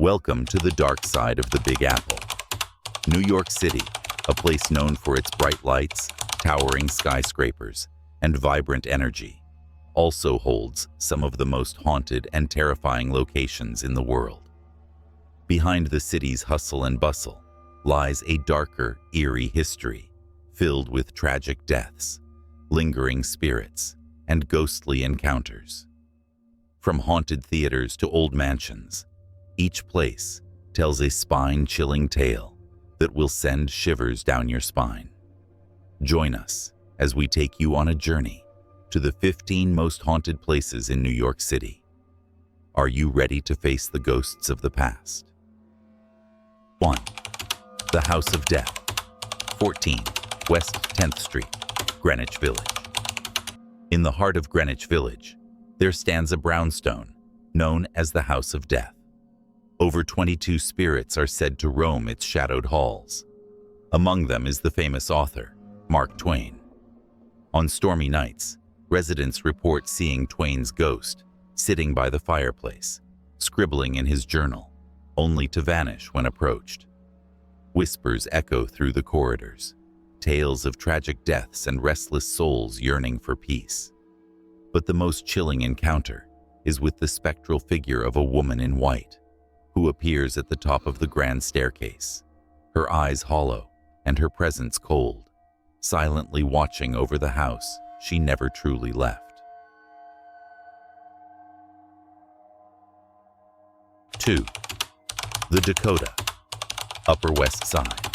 Welcome to the dark side of the Big Apple. New York City, a place known for its bright lights, towering skyscrapers, and vibrant energy, also holds some of the most haunted and terrifying locations in the world. Behind the city's hustle and bustle lies a darker, eerie history, filled with tragic deaths, lingering spirits, and ghostly encounters. From haunted theaters to old mansions, each place tells a spine-chilling tale that will send shivers down your spine. Join us as we take you on a journey to the 15 most haunted places in New York City. Are you ready to face the ghosts of the past? 1. The House of Death, 14 West 10th Street, Greenwich Village. In the heart of Greenwich Village, there stands a brownstone known as the House of Death. Over 22 spirits are said to roam its shadowed halls. Among them is the famous author, Mark Twain. On stormy nights, residents report seeing Twain's ghost sitting by the fireplace, scribbling in his journal, only to vanish when approached. Whispers echo through the corridors, tales of tragic deaths and restless souls yearning for peace. But the most chilling encounter is with the spectral figure of a woman in white, who appears at the top of the grand staircase, her eyes hollow and her presence cold, silently watching over the house she never truly left. 2. The Dakota, Upper West Side.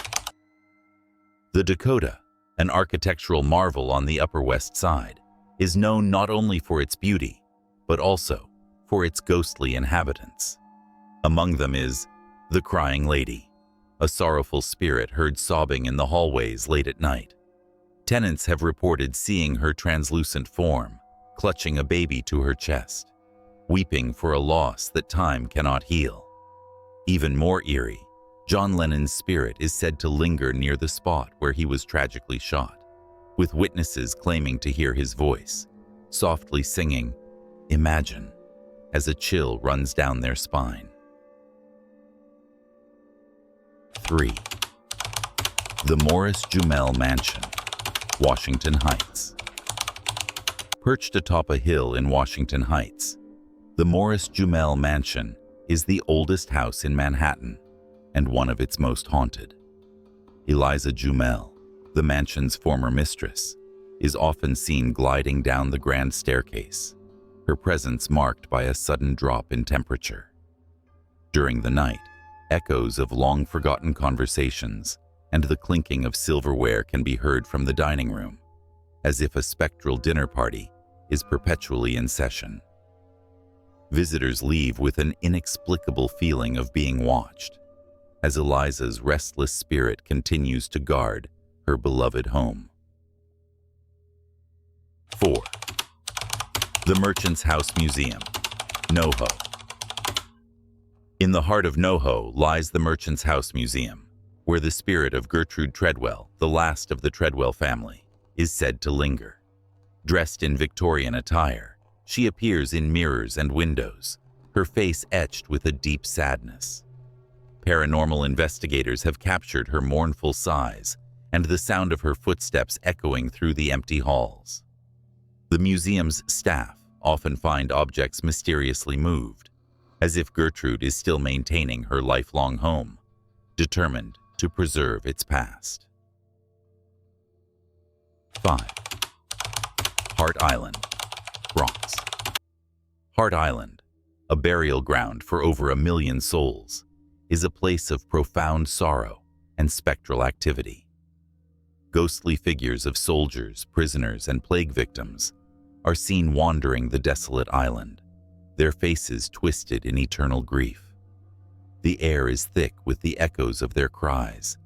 The Dakota, an architectural marvel on the Upper West Side, is known not only for its beauty, but also for its ghostly inhabitants. Among them is the Crying Lady, a sorrowful spirit heard sobbing in the hallways late at night. Tenants have reported seeing her translucent form, clutching a baby to her chest, weeping for a loss that time cannot heal. Even more eerie, John Lennon's spirit is said to linger near the spot where he was tragically shot, with witnesses claiming to hear his voice, softly singing, "Imagine," as a chill runs down their spine. 3. The Morris-Jumel Mansion, Washington Heights. Perched atop a hill in Washington Heights, the Morris-Jumel Mansion is the oldest house in Manhattan and one of its most haunted. Eliza Jumel, the mansion's former mistress, is often seen gliding down the grand staircase, her presence marked by a sudden drop in temperature. During the night, echoes of long-forgotten conversations and the clinking of silverware can be heard from the dining room, as if a spectral dinner party is perpetually in session. Visitors leave with an inexplicable feeling of being watched, as Eliza's restless spirit continues to guard her beloved home. 4. The Merchant's House Museum, NoHo. In the heart of NoHo lies the Merchant's House Museum, where the spirit of Gertrude Treadwell, the last of the Treadwell family, is said to linger. Dressed in Victorian attire, she appears in mirrors and windows, her face etched with a deep sadness. Paranormal investigators have captured her mournful sighs and the sound of her footsteps echoing through the empty halls. The museum's staff often find objects mysteriously moved, as if Gertrude is still maintaining her lifelong home, determined to preserve its past. 5. Hart Island, Bronx. Hart Island, a burial ground for over 1 million souls, is a place of profound sorrow and spectral activity. Ghostly figures of soldiers, prisoners, and plague victims are seen wandering the desolate island, their faces twisted in eternal grief. The air is thick with the echoes of their cries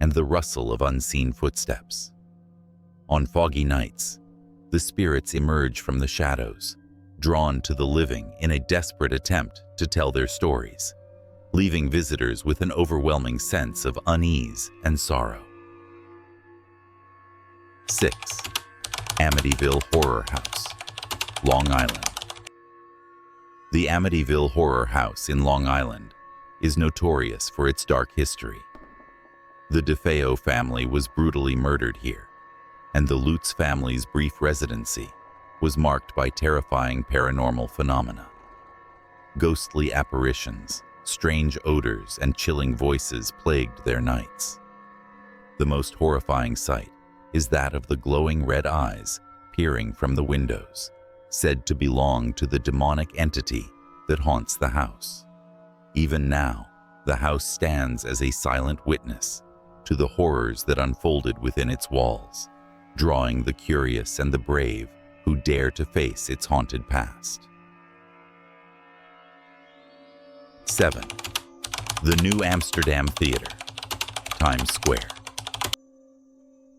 and the rustle of unseen footsteps. On foggy nights, the spirits emerge from the shadows, drawn to the living in a desperate attempt to tell their stories, leaving visitors with an overwhelming sense of unease and sorrow. 6. Amityville Horror House, Long Island. The Amityville Horror House in Long Island is notorious for its dark history. The DeFeo family was brutally murdered here, and the Lutz family's brief residency was marked by terrifying paranormal phenomena. Ghostly apparitions, strange odors, and chilling voices plagued their nights. The most horrifying sight is that of the glowing red eyes peering from the windows, said to belong to the demonic entity that haunts the house. Even now, the house stands as a silent witness to the horrors that unfolded within its walls, drawing the curious and the brave who dare to face its haunted past. 7. The New Amsterdam Theater, Times Square.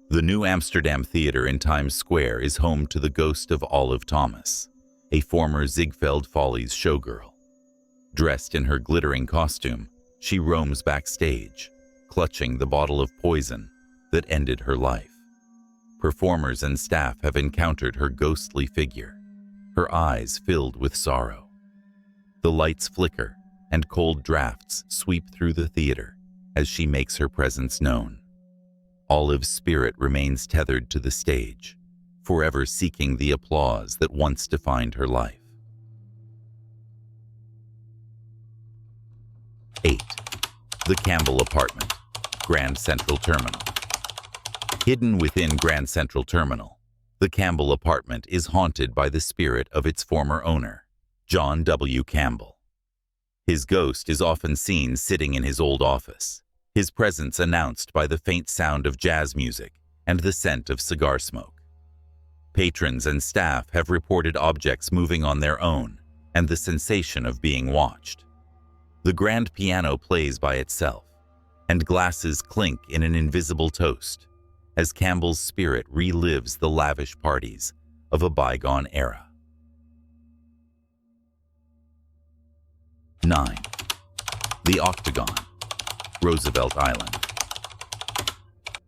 The New Amsterdam Theater in Times Square is home to the ghost of Olive Thomas, a former Ziegfeld Follies showgirl. Dressed in her glittering costume, she roams backstage, clutching the bottle of poison that ended her life. Performers and staff have encountered her ghostly figure, her eyes filled with sorrow. The lights flicker, and cold drafts sweep through the theater as she makes her presence known. Olive's spirit remains tethered to the stage, forever seeking the applause that once defined her life. 8. The Campbell Apartment, Grand Central Terminal. Hidden within Grand Central Terminal, the Campbell Apartment is haunted by the spirit of its former owner, John W. Campbell. His ghost is often seen sitting in his old office, his presence announced by the faint sound of jazz music and the scent of cigar smoke. Patrons and staff have reported objects moving on their own and the sensation of being watched. The grand piano plays by itself, and glasses clink in an invisible toast as Campbell's spirit relives the lavish parties of a bygone era. 9. The Octagon, Roosevelt Island.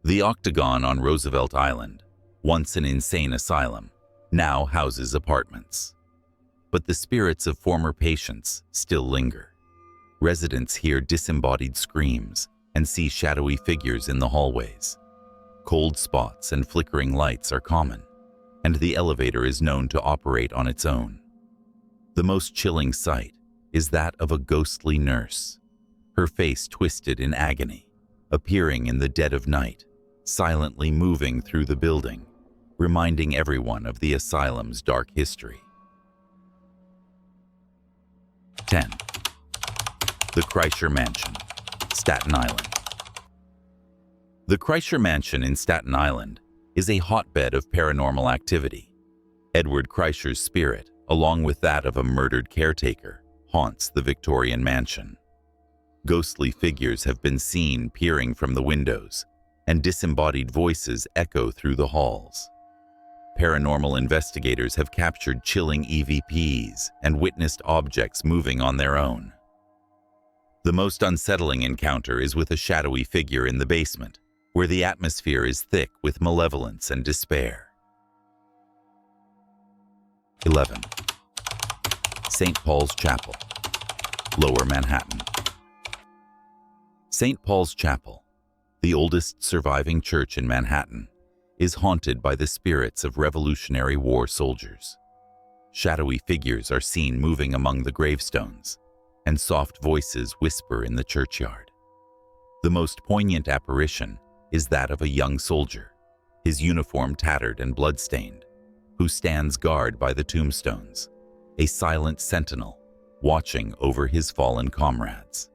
The Octagon on Roosevelt Island, once an insane asylum, now houses apartments. But the spirits of former patients still linger. Residents hear disembodied screams and see shadowy figures in the hallways. Cold spots and flickering lights are common, and the elevator is known to operate on its own. The most chilling sight is that of a ghostly nurse, her face twisted in agony, appearing in the dead of night, silently moving through the building, reminding everyone of the asylum's dark history. 10. The Kreischer Mansion, Staten Island. The Kreischer Mansion in Staten Island is a hotbed of paranormal activity. Edward Kreischer's spirit, along with that of a murdered caretaker, haunts the Victorian mansion. Ghostly figures have been seen peering from the windows, and disembodied voices echo through the halls. Paranormal investigators have captured chilling EVPs and witnessed objects moving on their own. The most unsettling encounter is with a shadowy figure in the basement, where the atmosphere is thick with malevolence and despair. 11. St. Paul's Chapel, Lower Manhattan. St. Paul's Chapel, the oldest surviving church in Manhattan, is haunted by the spirits of Revolutionary War soldiers. Shadowy figures are seen moving among the gravestones, and soft voices whisper in the churchyard. The most poignant apparition is that of a young soldier, his uniform tattered and blood-stained, who stands guard by the tombstones, a silent sentinel watching over his fallen comrades.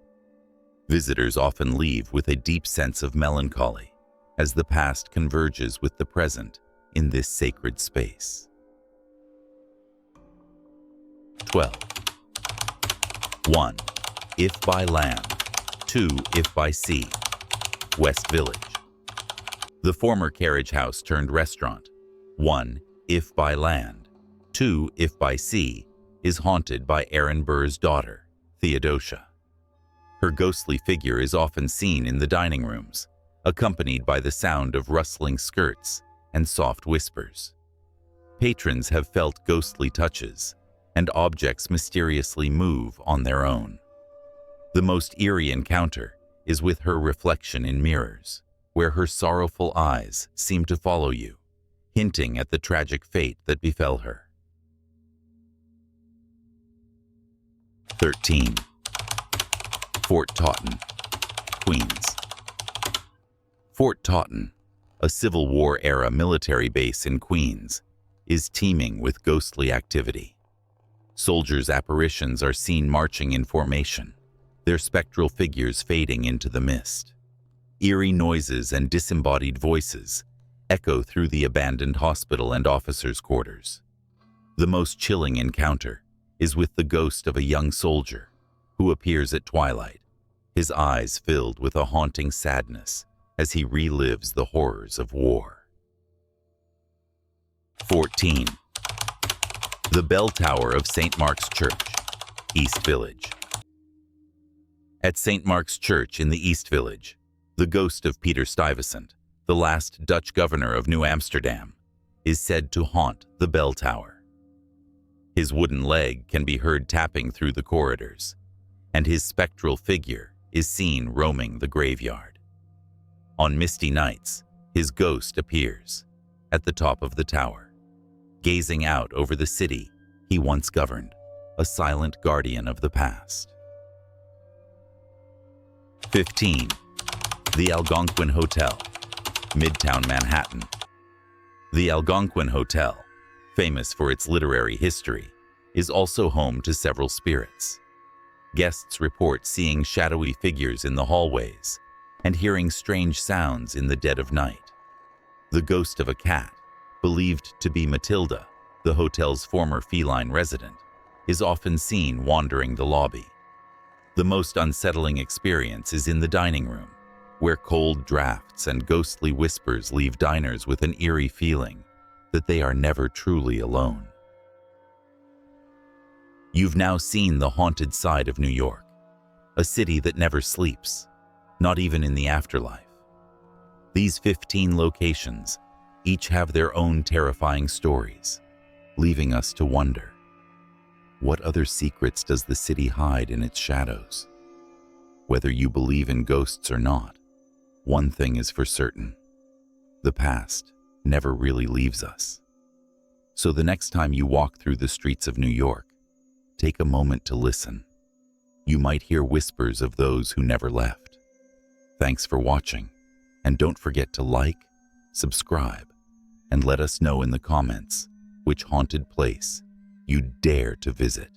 Visitors often leave with a deep sense of melancholy as the past converges with the present in this sacred space. 12. 1. If by land. 2. If by sea. West Village. The former carriage house turned restaurant, 1. If by land. 2. If by sea, is haunted by Aaron Burr's daughter, Theodosia. Her ghostly figure is often seen in the dining rooms, accompanied by the sound of rustling skirts and soft whispers. Patrons have felt ghostly touches, and objects mysteriously move on their own. The most eerie encounter is with her reflection in mirrors, where her sorrowful eyes seem to follow you, hinting at the tragic fate that befell her. 13. Fort Totten, Queens. Fort Totten, a Civil War-era military base in Queens, is teeming with ghostly activity. Soldiers' apparitions are seen marching in formation, their spectral figures fading into the mist. Eerie noises and disembodied voices echo through the abandoned hospital and officers' quarters. The most chilling encounter is with the ghost of a young soldier who appears at twilight, his eyes filled with a haunting sadness as he relives the horrors of war. 14. The Bell Tower of St. Mark's Church, East Village. At St. Mark's Church in the East Village, the ghost of Peter Stuyvesant, the last Dutch governor of New Amsterdam, is said to haunt the bell tower. His wooden leg can be heard tapping through the corridors, and his spectral figure is seen roaming the graveyard. On misty nights, his ghost appears at the top of the tower, gazing out over the city he once governed, a silent guardian of the past. 15. The Algonquin Hotel, Midtown Manhattan. The Algonquin Hotel, famous for its literary history, is also home to several spirits. Guests report seeing shadowy figures in the hallways and hearing strange sounds in the dead of night. The ghost of a cat, believed to be Matilda, the hotel's former feline resident, is often seen wandering the lobby. The most unsettling experience is in the dining room, where cold drafts and ghostly whispers leave diners with an eerie feeling that they are never truly alone. You've now seen the haunted side of New York, a city that never sleeps, not even in the afterlife. These 15 locations each have their own terrifying stories, leaving us to wonder, what other secrets does the city hide in its shadows? Whether you believe in ghosts or not, one thing is for certain: the past never really leaves us. So the next time you walk through the streets of New York, take a moment to listen. You might hear whispers of those who never left. Thanks for watching, and don't forget to like, subscribe, and let us know in the comments which haunted place you'd dare to visit.